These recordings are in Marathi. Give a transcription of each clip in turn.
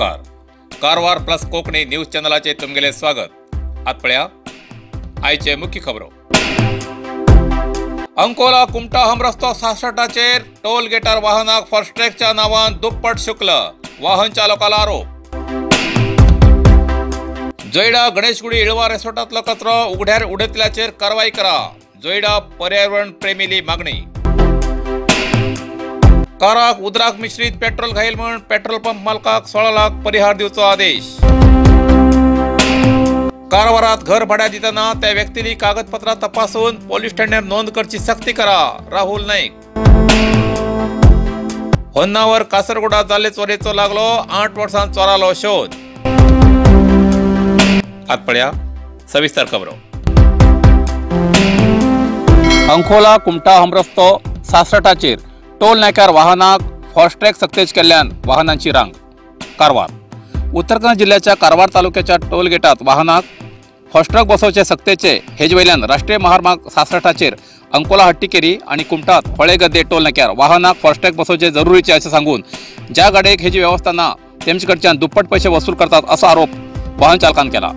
नमस्कार. कारवार प्लस कोकणी न्यूज चॅनलाचे तुमगेले स्वागत. आतपळ्या आयचे मुख्य खबरो. अंकोला कुमटा हमरस्तो 66 टोल गेटार वाहनाक फास्ट्रॅगच्या नावान दुप्पट शुल्क, वाहन चालकाला आरोप. जोयडा गणेशगुडी इळवा रेसोर्टातलो कचरो उघड्यार उडयतल्याचेर कारवाई करा, जोयडा पर्यावरण प्रेमीली मागणी. काराक उदराक मिश्रित पेट्रोल घायल म्हण पेट्रोल पंप मालकाक 16 लाख परिहार दिवचो आदेश. कारवारात घर भाड्या दितना त्या व्यक्तीली कागदपत्रां तपासून पोलीस ठाण्यार नोंद करची सक्ती करा, राहुल नाईक. होन्नावर कासरगोडा जाल्ले चोरेचो लागलो, 8 वर्सां चोरालो शोध. आतपळ्या सविस्तर खबरो. अंकोला कुमटा हमरस्तो 66 टोल नाक्यार वाहनाक फास्ट्रॅग सक्तेज केल्ल्यान वाहनांची रांग. कारवार. उत्तर कन्नड जिल्ह्याच्या कारवार तालुक्याच्या टोल गेटात वाहनाक फास्ट्रॅग बसोवचे सक्तेचे हेजे वयल्यान राष्ट्रीय महामार्ग 66 अंकोला हट्टीकेरी आणि कुमटात होळेगद्दे टोल नाक्यार वाहनाक फास्ट्रॅग बसोवचे जरुरीचे असे सांगून ज्या गाडयेक हेजी व्यवस्था ना तेमचे कडच्यान दुप्पट पैसे वसूल करतात असो आरोप वाहन चालकान केला.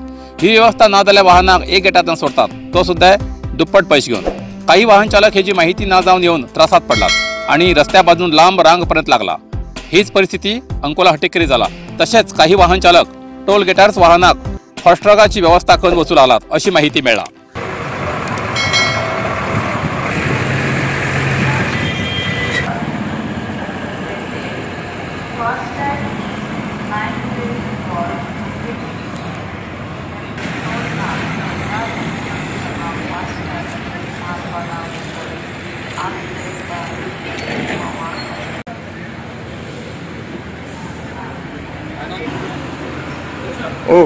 ही व्यवस्था ना जाल्यार वाहनाक एक गेटांतल्यान सोडतात, तो सुद्धा दुप्पट पैसे घेऊन. काही वाहन चालक हेजी माहिती ना जावन येऊन त्रासात पडलात आणि रस्त्या बाजून लांब रांग पर्यंत लागला. हीच परिस्थिती अंकोला हट्टीकेरी जाला. तसेच काही वाहन चालक टोल गेटारच वाहनाक फास्ट्रॅगाची व्यवस्था करून वसूल आलात अशी माहिती मिळाला. ओ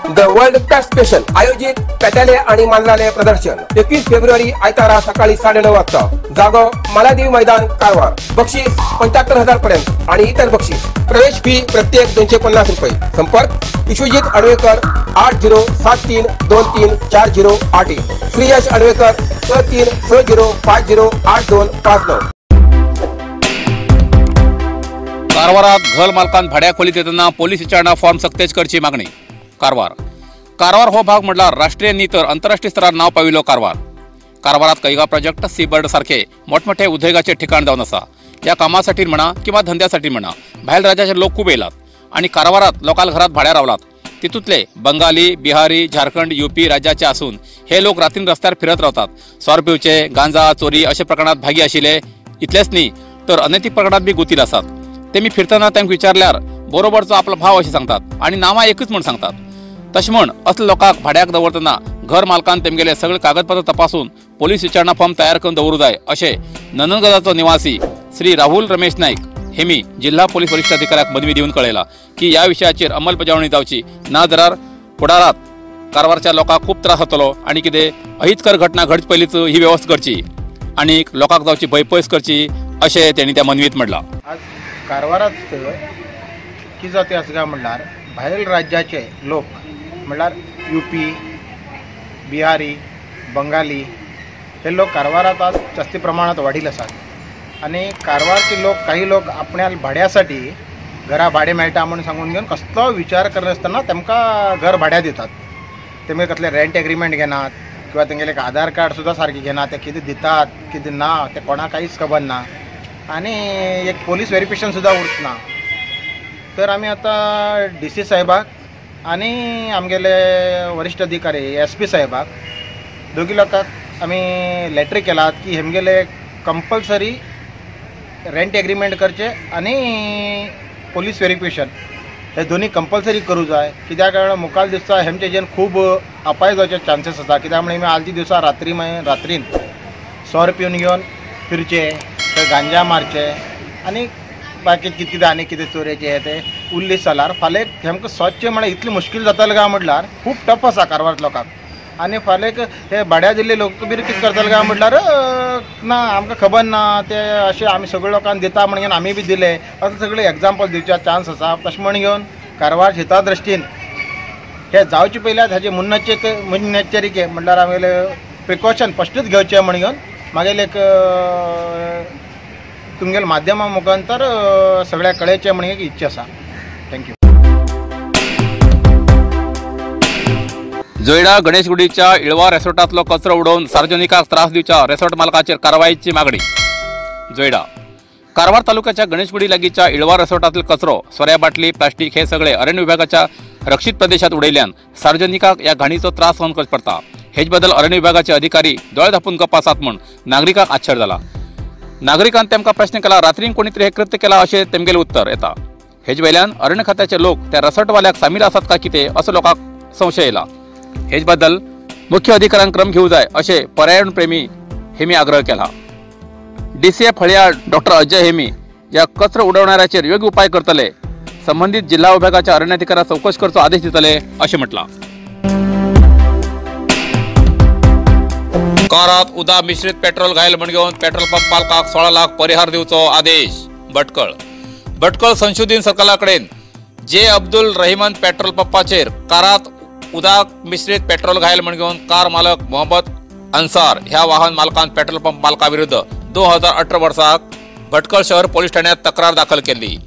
द वर्ल्ड पॅट स्पेशल आयोजित पेटाले आणि मानलाले प्रदर्शन 21 फेब्रुवारी आयतारा सकाळी 9:30 वाजता. जागो मालादेवी मैदान कारवार. बक्षीस 75,000 पर्यंत आणि इतर बक्षीस. प्रवेश फी प्रत्येक 250 रुपये. संपर्क विश्वजित अडवेकर 8073234081. श्रीयश अडवेकर 6360508259. कारवारात घर मालकान भाड्या खोलीत येतना पोलीस विचारणा फॉर्म सक्तेज करची मागणी. कारवार. कारवार हो भाग म्हटल्यार राष्ट्रीय नी तर आंतरराष्ट्रीय स्तरार नाव पाविल्लो कारवार. कारवारात कैगा प्रोजेक्ट, सी बर्ड सारखे मोठमोठे उद्योगाचे ठिकाण जावन आसा. या कामासाठी म्हणा किंवा धंद्यासाठी म्हणा भायर राज्याचे लोक खूब येयलात आणि कारवारात लोकल घरात भाड्या रावलात. तितूंतले बंगाली, बिहारी, झारखंड, यूपी राज्याचे असून हे लोक रातीन रस्त्यार फिरत रावतात. स्वार पिवचे, गांजा, चोरी अशा प्रकरणात भागी आशिल्ले. इतलेच न्ही तर अनैतिक प्रकरणात बी गुतील आसात. तेमी फिरतना तांकां विचारल्यार बरोबरचो आपलो भाव अशें सांगतात आणि नांवां एकूच म्हूण सांगतात. तशें म्हण असले लोकांक भाड्याक दवरतना घर मालकान तेमगेले सगळे कागदपत्र तपासून पोलीस विचारणा फॉर्म तयार करून दवरूं जाय अशें नंदनगडाचो निवासी श्री राहुल रमेश नाईक हेमी जिल्हा पोलीस वरिष्ठ अधिकाऱ्याक मनवी दिवन कळयला की या विशयाचेर अंमलबजावणी जावची ना जाल्यार फुडारात कारवारच्या लोकांक खूब त्रास जातलो आणि कितें अहितकर घटना घडचे पयलींच ही वेवस्था करची आणि लोकांक जावची भंय पयस करची अशें तेणी त्या मनवीत म्हणलां. आज कारवारात कितें जाता आसा काय म्हणल्यार भायर राज्याचे लोक म्हणल्यार यूपी, बिहारी, बंगाली हे लोक कारवारात आज जास्ती प्रमाणात वाढील आसात. आणि कारवारचे लोक काही लोक आपल्या भाड्यासाठी घरा भाडे मेळटा म्हणून सांगून घेवन कसलो विचार करनासतना तेमकां घर भाड्या दितात. तेमगे कसले रेंट एग्रीमेंट घेनात किंवा तेंगेले आधार कार्ड सुद्दां सारके घेनात. ते कितें दितात कितें ना ते कोणाक कांयच खबर ना आणि एक पोलीस व्हेरिफिकेशन सुद्दां उरना. तर आमी आतां DC साहेबाक आणि आमगेले वरिष्ठ अधिकारी SP साहेबाक दोगी लोकांक आमी लेटर केलात की हेमगेले कंपल्सरी रेंट एग्रीमेंट करचे आणि पोलीस व्हेरिफिकेशन हे दोन्ही कंपल्सरी करूं जाय. कित्याक मुखाल दिसता हेमचे जेन खूब अपाय जावचे चान्सेस आसा. कित्याक म्हणजे आलती दिवसा रात्रीन सोर पिवन घेवन फिरचे, गांजा मारचे आणि बाकी कितें आनी कितें चोरेचे ते उरलीत जाल्यार फाल्यां हेमकां स्वच्छ म्हळ्यार इतली मुश्कील जाताली काय म्हटल्यार खूब टफ आसा कारवार लोकांक. आनी फाल्यां हे भाड्या दिल्ले लोक बी कितें करतले काय म्हटल्यार ना आमकां खबर ना ते अशें आमी सगळ्या लोकांक दिता म्हणून आमी बी दिले असं सगळे एग्जाम्पल दिवचे चान्स आसा तशें म्हण घेवन कारवार शेता दृश्टीन हे जावचे पयल्यार हाजे मुन्नेच्चरिके म्हटल्यार आमगेले प्रिकॉशन फस्टूच घेवचे म्हण घेवन मागीर एक तुमगेले माध्यमा मुखांतर सगळ्या कळेचे म्हण एक इच्छा आसा. थँक्यू. जोयडा गणेशगुडीच्या इळवा रेसॉर्टातलो कचरो उडोवन सार्वजनिकांक त्रास दिवच्या रेसॉर्ट मालकाचेर कारवायेची मागणी. जोयडा कारवार तालुक्याच्या गणेशगुडी लागींच्या इळवा रेसॉर्टातील कचरो सोऱ्या बाटली प्लास्टिक हे सगळे अरण्य विभागाच्या रक्षित प्रदेशात उडयल्यान सार्वजनिकांक या घाणीचो त्रास सहन करचो पडटा. हेच बद्दल अरण्य विभागाचे अधिकारी दोळे धापून गप्प आसात म्हूण नागरिकांक आश्चर्य जाला. नागरिकांनी तेमकां प्रश्न केला रात्रीन कोणी तरी हे कृत्य केला अशें तेमगेलें उत्तर येता. हेच वेल्यान अरण्य खात्याचे लोक त्या रेसॉर्टवाल्याक सामील आसात काय कितें असो लोकांक संशय येयला. हेच बद्दल मुख्य अधिकाऱ्यांक क्रम घेवं जाय अशें पर्यावरण प्रेमी हेमी आग्रह केला. DCF हळयाळ डॉक्टर अजय हेमी या कचरो उडवणाऱ्याचेर योग्य उपाय करतले. संबंधित जिल्हा विभागाच्या अरण्याधिकाऱ्याक चौकशी करचो आदेश दितले अशें म्हटलां. कारात उदा मिश्रित पेट्रोल घायल म्हण घेवन पेट्रोल पंप मालकाक 16 लाख परिहार दिवचो आदेश. भटकळ संशोधन सर्कला कडेन जे अब्दुल रहिमान पेट्रोल पंपाचेर कारात उदाक मिश्रित पेट्रोल घायल म्हण घेवन कार मालक मोहम्मद अन्सार ह्या वाहन मालकान पेट्रोल पंप मालका विरुद्ध 2018 वर्साक भटकळ शहर पोलीस ठाण्यात तक्रार दाखल केली.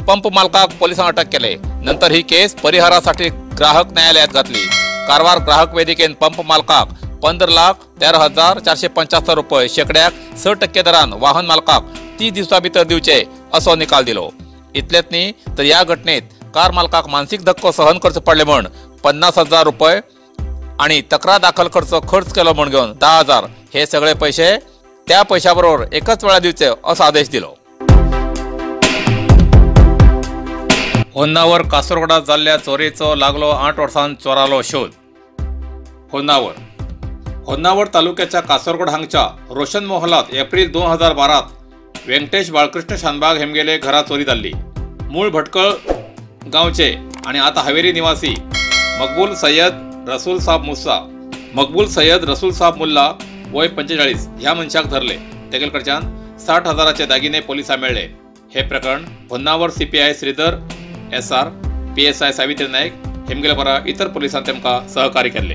पंप मालकाक पोलिसांनी अटक केले. नंतर ही केस परिहारासाठी ग्राहक न्यायालयात घातली. कारवार ग्राहक वेदिकेन पंप मालकाक 15,13,475 रुपये शेकड्याक 6% दरान वाहन मालकाक 30 दिवसां भितर दिवचे असो निकाल दिलो. इतलेच न्ही तर या घटनेत कार मालकाक मानसीक धक्को सहन करचो पडले म्हण 50,000 रुपये आणि तक्रार दाखल करचो खर्च केलो म्हण घेवन 10,000 हे सगळे पैसे त्या पैशा बरोबर एकच वेळा दिवचे असो आदेश दिलो. होन्नावर कासरगोडात जाल्ल्या चोरेचो लागलो 8 वर्सांत चोरालो शोध. होन्नावर तालुक्याच्या कासरगोड हांगच्या रोशन मोहलात एप्रिल 2012 व्यंकटेश बाळकृष्ण शानबाग हेमगेले घरा चोरी जाल्ली. मूळ भटकळ गांवचे आणि आता हवेरी निवासी मकबूल सय्यद रसूल साहब मुल्ला वय 45 ह्या मनशाक धरले. तेगेल कडच्यान 60,000चे दागिने पोलिसांक मेळ्ळे. हे प्रकरण Honnavar CPI Shridhar SR PSI Savitri नायक हेमगेले बरा इतर पोलिसांनी तेमकां सहकार्य केले.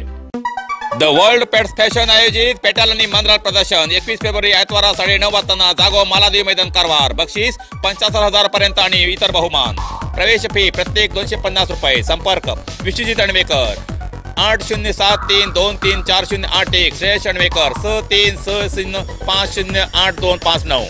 द वर्ल्ड पेट्स फॅशन आयोजित पेटाल आणि मांद्राल प्रदर्शन 21 फेब्रुवारी आयतवारा 9:30 वाजता जागो मालादेवी मैदान कारवार. बक्षीस 75,000 पर्यंत आणि इतर बहुमान. प्रवेश फी प्रत्येक 250 रुपये. संपर्क विश्वजित अणवेकर 8073234081 श्रेयस अणवेकर 6360508259.